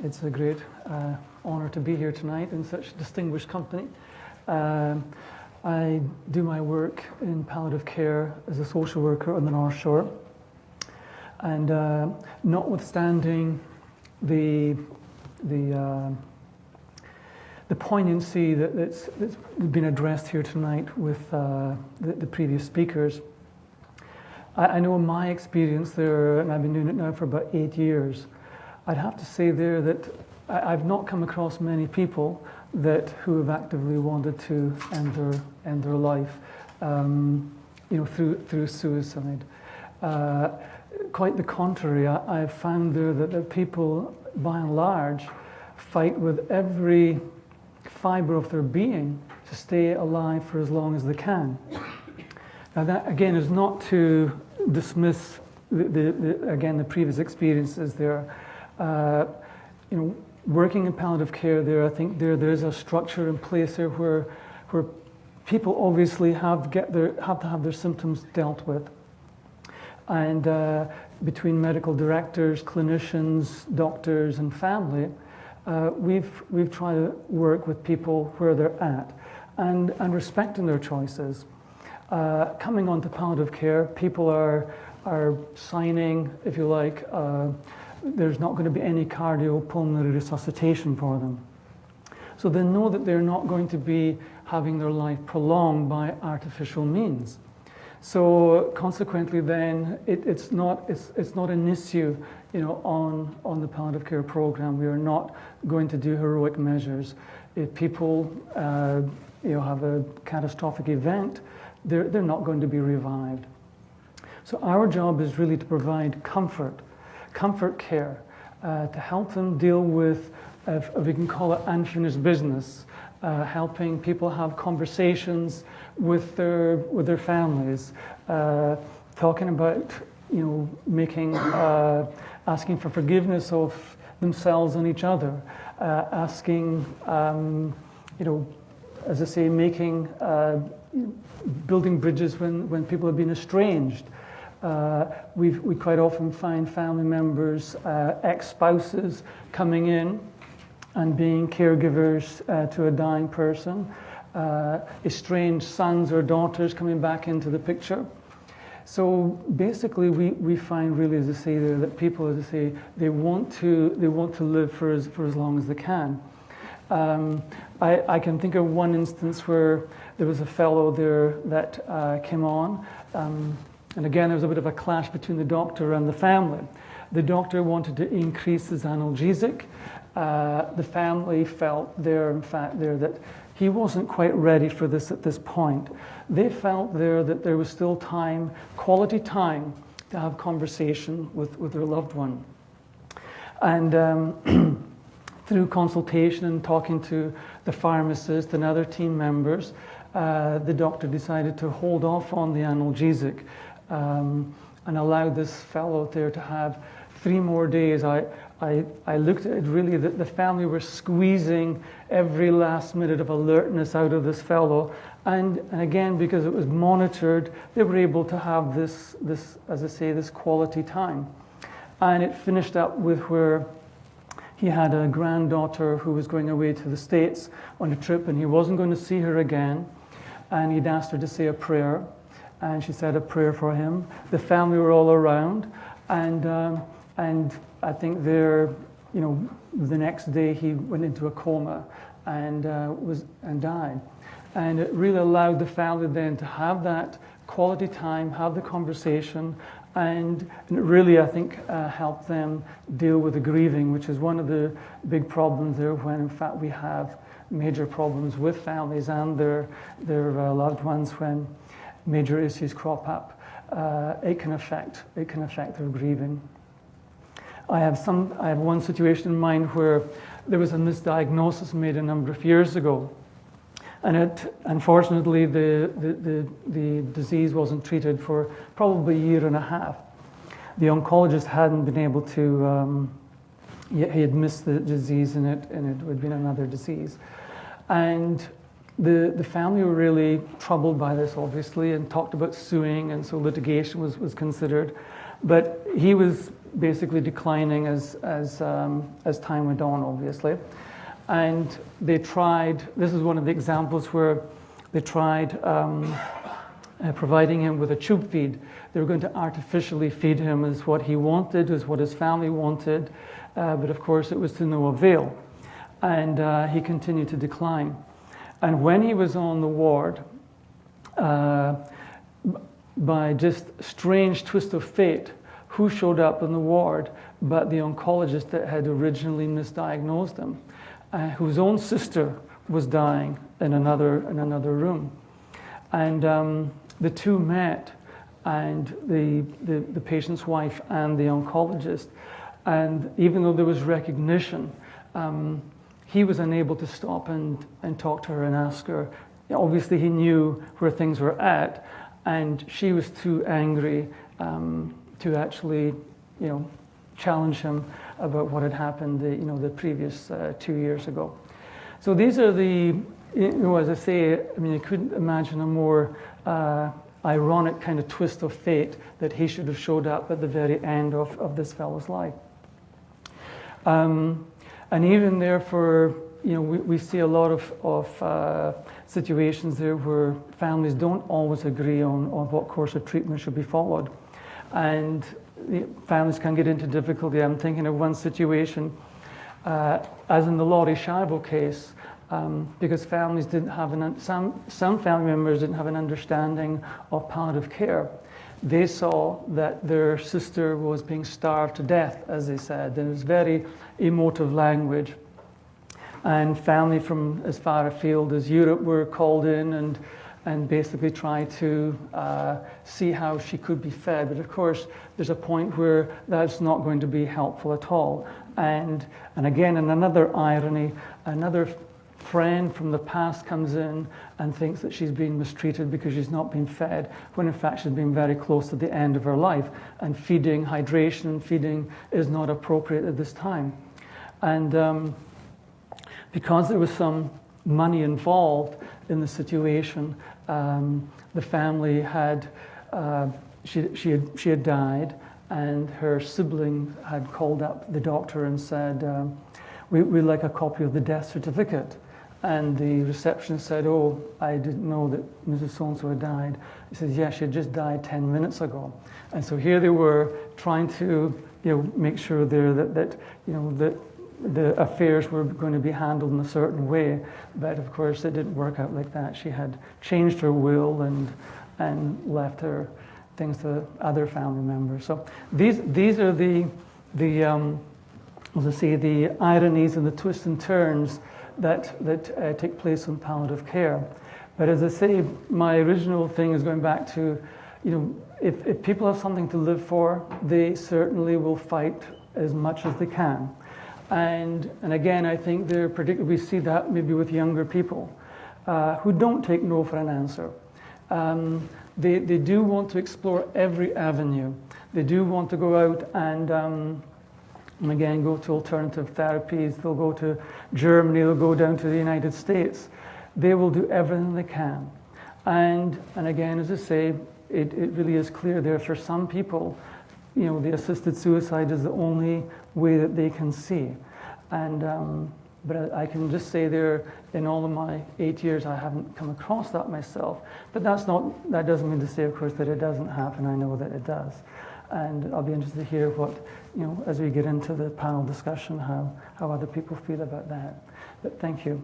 It's a great honor to be here tonight in such distinguished company. I do my work in palliative care as a social worker on the North Shore. And notwithstanding the poignancy that's been addressed here tonight with the previous speakers, I know in my experience there, and I've been doing it now for about 8 years, I'd have to say there that I've not come across many people who have actively wanted to end their life, through suicide. Quite the contrary, I've found there that the people, by and large, fight with every fiber of their being to stay alive for as long as they can. Now that, again, is not to dismiss the previous experiences there. Working in palliative care there, I think there's a structure in place there where people obviously have to have their symptoms dealt with. And between medical directors, clinicians, doctors, and family, we've tried to work with people where they're at and respecting their choices. Coming on to palliative care, people are signing, if you like, there's not going to be any cardiopulmonary resuscitation for them. So they know that they're not going to be having their life prolonged by artificial means. So consequently then, it's not an issue, on the palliative care program. We are not going to do heroic measures. If people, have a catastrophic event, they're not going to be revived. So our job is really to provide comfort care, to help them deal with, if we can call it unfinished business, helping people have conversations with their families, talking about, asking for forgiveness of themselves and each other, asking, as I say, building bridges when people have been estranged. We quite often find family members, ex-spouses coming in and being caregivers to a dying person, estranged sons or daughters coming back into the picture. So basically we find really, as I say there, that people, as I say, they want to live for as long as they can. I can think of one instance where there was a fellow there that came on, and again, there was a bit of a clash between the doctor and the family. The doctor wanted to increase his analgesic. The family felt that he wasn't quite ready for this at this point. They felt that there was still time, quality time, to have conversation with their loved one. And through consultation and talking to the pharmacist and other team members, the doctor decided to hold off on the analgesic and allow this fellow there to have 3 more days. I looked at it really that the family were squeezing every last minute of alertness out of this fellow, and again, because it was monitored, they were able to have this, as I say, this quality time. And it finished up with where he had a granddaughter who was going away to the States on a trip, and he wasn't going to see her again, and he'd asked her to say a prayer. And she said a prayer for him. The family were all around, and I think the next day he went into a coma and died. And it really allowed the family then to have that quality time, have the conversation, and it really, I think, helped them deal with the grieving, which is one of the big problems there, when in fact we have major problems with families and their loved ones when major issues crop up. It can affect their grieving. I have one situation in mind where there was a misdiagnosis made a number of years ago, and unfortunately the disease wasn't treated for probably a year and a half. The oncologist hadn't been able to. He had missed the disease, and it had been another disease, and the family were really troubled by this, obviously, and talked about suing, and so litigation was considered. But he was basically declining as time went on, obviously. And they tried, this is one of the examples where they tried providing him with a tube feed. They were going to artificially feed him as what he wanted, as what his family wanted, but of course it was to no avail. And he continued to decline. And when he was on the ward, by just strange twist of fate, who showed up in the ward but the oncologist that had originally misdiagnosed him, whose own sister was dying in another room. And the two met, and the patient's wife and the oncologist. And even though there was recognition, he was unable to stop and talk to her and ask her. Obviously, he knew where things were at, and she was too angry to actually, challenge him about what had happened, the previous 2 years ago. So these are the, as I say, I mean, I couldn't imagine a more ironic kind of twist of fate that he should have showed up at the very end of this fellow's life. And even therefore, we see a lot of situations there where families don't always agree on what course of treatment should be followed. And families can get into difficulty. I'm thinking of one situation, as in the Laurie Shivo case, because families didn't have some family members didn't have an understanding of palliative care. They saw that their sister was being starved to death, as they said, and it was very emotive language. And family from as far afield as Europe were called in and basically tried to see how she could be fed. But of course, there's a point where that's not going to be helpful at all. And again, in another irony, another friend from the past comes in and thinks that she's being mistreated because she's not being fed, when in fact she's been very close to the end of her life. And hydration, feeding is not appropriate at this time. And because there was some money involved in the situation, the family had, she had died, and her sibling had called up the doctor and said, we'd like a copy of the death certificate. And the receptionist said, oh, I didn't know that Mrs. So-and-so had died. He said, yeah, she had just died 10 minutes ago. And so here they were trying to, make sure there that the affairs were going to be handled in a certain way. But of course, it didn't work out like that. She had changed her will and left her things to other family members. So these are the ironies and the twists and turns that take place in palliative care. But as I say, my original thing is going back to, if people have something to live for, they certainly will fight as much as they can. And again, I think we see that maybe with younger people who don't take no for an answer. They do want to explore every avenue. They do want to go out and again, go to alternative therapies. They'll go to Germany, they'll go down to the United States. They will do everything they can. And again, as I say, it really is clear there for some people, the assisted suicide is the only way that they can see. And but I can just say there, in all of my 8 years, I haven't come across that myself. But that doesn't mean to say, of course, that it doesn't happen. I know that it does. And I'll be interested to hear what, as we get into the panel discussion, how other people feel about that. But thank you.